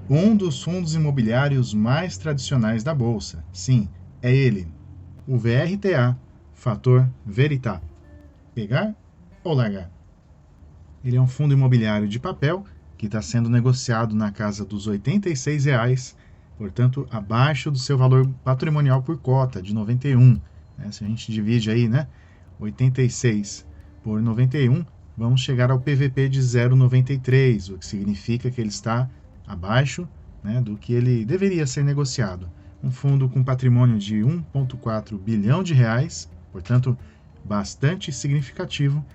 Um dos fundos imobiliários mais tradicionais da Bolsa. Sim, é ele, o VRTA, Fator Veritas. Pegar ou largar? Ele é um fundo imobiliário de papel que está sendo negociado na casa dos R$ 86, portanto, abaixo do seu valor patrimonial por cota, de 91. Se a gente divide aí, 86 por 91, vamos chegar ao PVP de 0,93, o que significa que ele está abaixo do que ele deveria ser negociado. Um fundo com patrimônio de 1,4 bilhão de reais, portanto, bastante significativo,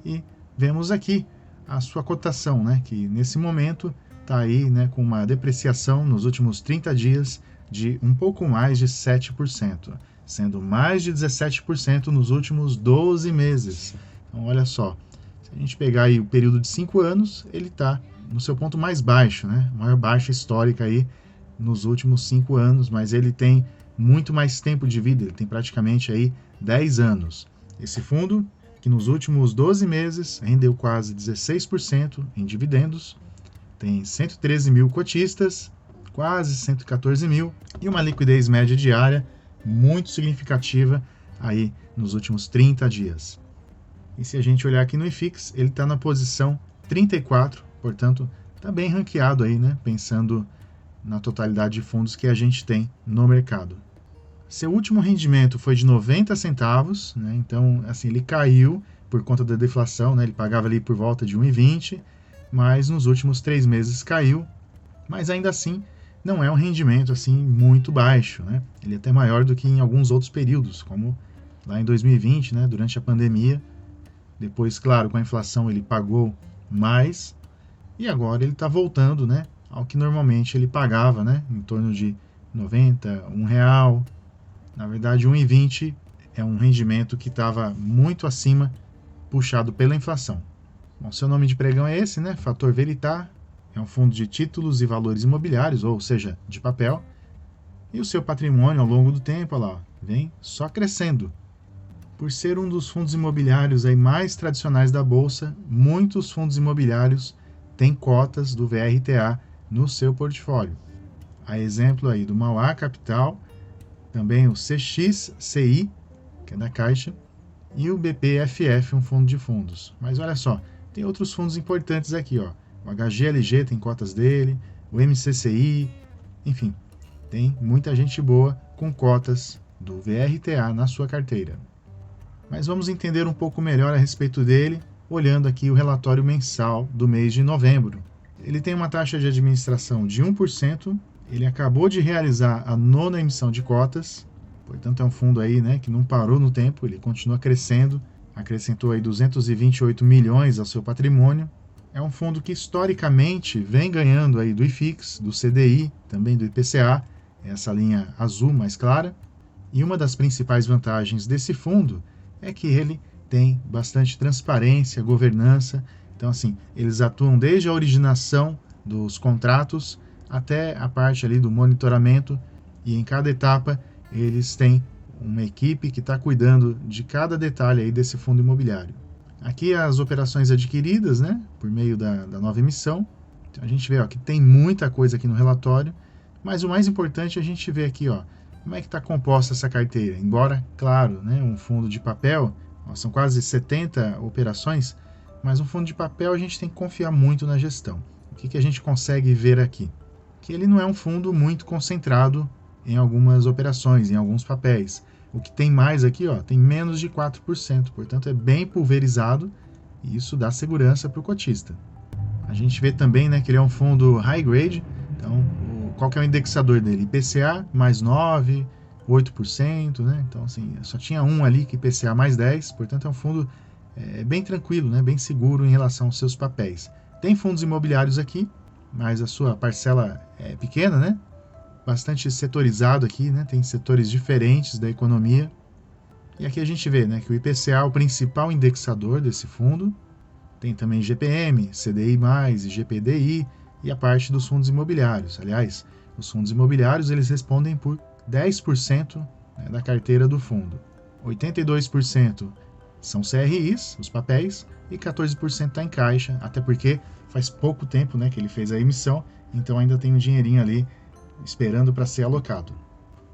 e vemos aqui a sua cotação, que nesse momento está aí com uma depreciação nos últimos 30 dias de um pouco mais de 7%, sendo mais de 17% nos últimos 12 meses. Então, olha só, se a gente pegar aí o período de 5 anos, ele está no seu ponto mais baixo, maior baixa histórica aí nos últimos 5 anos, mas ele tem muito mais tempo de vida, ele tem praticamente aí 10 anos. Esse fundo, que nos últimos 12 meses rendeu quase 16% em dividendos, tem 113 mil cotistas, quase 114 mil, e uma liquidez média diária muito significativa aí nos últimos 30 dias. E se a gente olhar aqui no IFIX, ele está na posição 34, portanto, está bem ranqueado aí, pensando na totalidade de fundos que a gente tem no mercado. Seu último rendimento foi de 90 centavos, então assim, ele caiu por conta da deflação, ele pagava ali por volta de 1,20, mas nos últimos 3 meses caiu, mas ainda assim não é um rendimento assim muito baixo, ele é até maior do que em alguns outros períodos, como lá em 2020, durante a pandemia. Depois, claro, com a inflação ele pagou mais, e agora ele está voltando ao que normalmente ele pagava, em torno de 90, R$1. Na verdade, 1,20 é um rendimento que estava muito acima, puxado pela inflação. Bom, seu nome de pregão é esse, Fator Veritas. É um fundo de títulos e valores imobiliários, ou seja, de papel. E o seu patrimônio ao longo do tempo, olha lá, vem só crescendo. Por ser um dos fundos imobiliários aí mais tradicionais da Bolsa, muitos fundos imobiliários têm cotas do VRTA no seu portfólio. A exemplo aí do Mauá Capital, também o CXCI, que é da Caixa, e o BPFF, um fundo de fundos. Mas olha só, tem outros fundos importantes aqui, ó. O HGLG tem cotas dele, o MCCI, enfim, tem muita gente boa com cotas do VRTA na sua carteira. Mas vamos entender um pouco melhor a respeito dele, olhando aqui o relatório mensal do mês de novembro. Ele tem uma taxa de administração de 1%, ele acabou de realizar a 9ª emissão de cotas, portanto é um fundo aí, que não parou no tempo, ele continua crescendo, acrescentou aí 228 milhões ao seu patrimônio. É um fundo que historicamente vem ganhando aí do IFIX, do CDI, também do IPCA, essa linha azul mais clara. E uma das principais vantagens desse fundo é que ele tem bastante transparência, governança. Então, assim, eles atuam desde a originação dos contratos até a parte ali do monitoramento, e em cada etapa eles têm uma equipe que está cuidando de cada detalhe aí desse fundo imobiliário. Aqui as operações adquiridas, por meio da nova emissão. Então, a gente vê que tem muita coisa aqui no relatório, mas o mais importante é a gente ver aqui, como é que está composta essa carteira. Embora, claro, um fundo de papel, são quase 70 operações, mas um fundo de papel a gente tem que confiar muito na gestão. O que a gente consegue ver aqui? Que ele não é um fundo muito concentrado em algumas operações, em alguns papéis. O que tem mais aqui, tem menos de 4%, portanto é bem pulverizado, e isso dá segurança para o cotista. A gente vê também que ele é um fundo high grade, então qual que é o indexador dele? IPCA mais 9%, 8%, então assim, só tinha um ali que IPCA mais 10%, portanto é um fundo bem tranquilo, bem seguro em relação aos seus papéis. Tem fundos imobiliários aqui, mas a sua parcela é pequena, bastante setorizado aqui, tem setores diferentes da economia. E aqui a gente vê que o IPCA é o principal indexador desse fundo. Tem também GPM, CDI+, e GPDI, e a parte dos fundos imobiliários. Aliás, os fundos imobiliários eles respondem por 10% da carteira do fundo. 82% são CRIs, os papéis, e 14% está em caixa, até porque faz pouco tempo que ele fez a emissão, então ainda tem um dinheirinho ali esperando para ser alocado.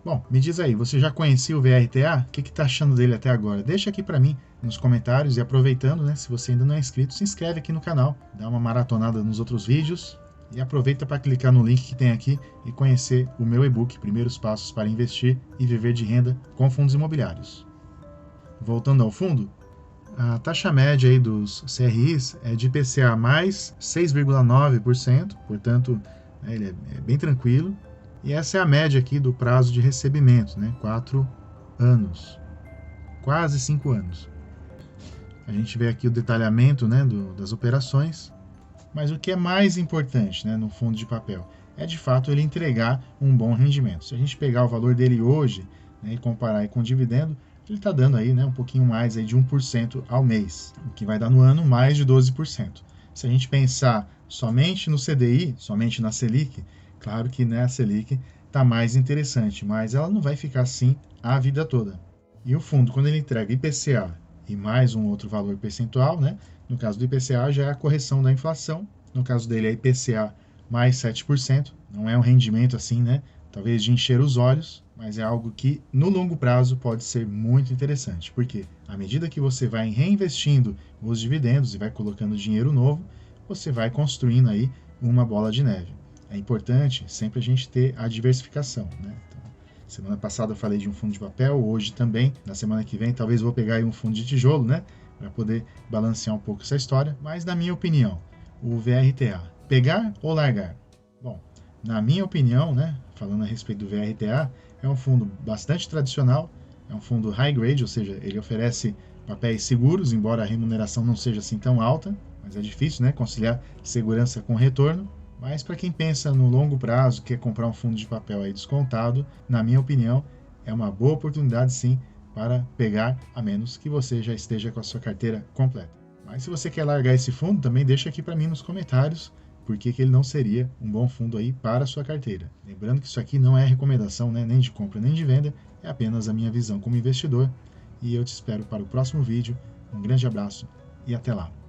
Bom, me diz aí, você já conhecia o VRTA? O que está achando dele até agora? Deixa aqui para mim nos comentários, e aproveitando, né, se você ainda não é inscrito, se inscreve aqui no canal, dá uma maratonada nos outros vídeos e aproveita para clicar no link que tem aqui e conhecer o meu e-book Primeiros Passos para Investir e Viver de Renda com Fundos Imobiliários. Voltando ao fundo, a taxa média aí dos CRIs é de IPCA mais 6,9%, portanto, né, ele é bem tranquilo. E essa é a média aqui do prazo de recebimento, né? 4 anos, quase 5 anos. A gente vê aqui o detalhamento, né, das operações, mas o que é mais importante, né, no fundo de papel é de fato ele entregar um bom rendimento. Se a gente pegar o valor dele hoje, né, e comparar aí com o dividendo, ele está dando aí, né, um pouquinho mais aí de 1% ao mês, o que vai dar no ano mais de 12%. Se a gente pensar somente no CDI, somente na Selic, claro que, né, a Selic está mais interessante, mas ela não vai ficar assim a vida toda. E o fundo, quando ele entrega IPCA e mais um outro valor percentual, né, no caso do IPCA já é a correção da inflação, no caso dele é IPCA mais 7%, não é um rendimento assim, né, talvez de encher os olhos, mas é algo que no longo prazo pode ser muito interessante, porque à medida que você vai reinvestindo os dividendos e vai colocando dinheiro novo, você vai construindo aí uma bola de neve. É importante sempre a gente ter a diversificação, né? Então, semana passada eu falei de um fundo de papel, hoje também, na semana que vem talvez vou pegar aí um fundo de tijolo, né? Para poder balancear um pouco essa história, mas na minha opinião, o VRTA, pegar ou largar? Bom, na minha opinião, né, falando a respeito do VRTA, é um fundo bastante tradicional, é um fundo high grade, ou seja, ele oferece papéis seguros, embora a remuneração não seja assim tão alta, mas é difícil, né, conciliar segurança com retorno. Mas para quem pensa no longo prazo, quer comprar um fundo de papel aí descontado, na minha opinião, é uma boa oportunidade sim para pegar, a menos que você já esteja com a sua carteira completa. Mas se você quer largar esse fundo, também deixa aqui para mim nos comentários por que ele não seria um bom fundo aí para a sua carteira. Lembrando que isso aqui não é recomendação, né, nem de compra nem de venda, é apenas a minha visão como investidor. E eu te espero para o próximo vídeo. Um grande abraço e até lá!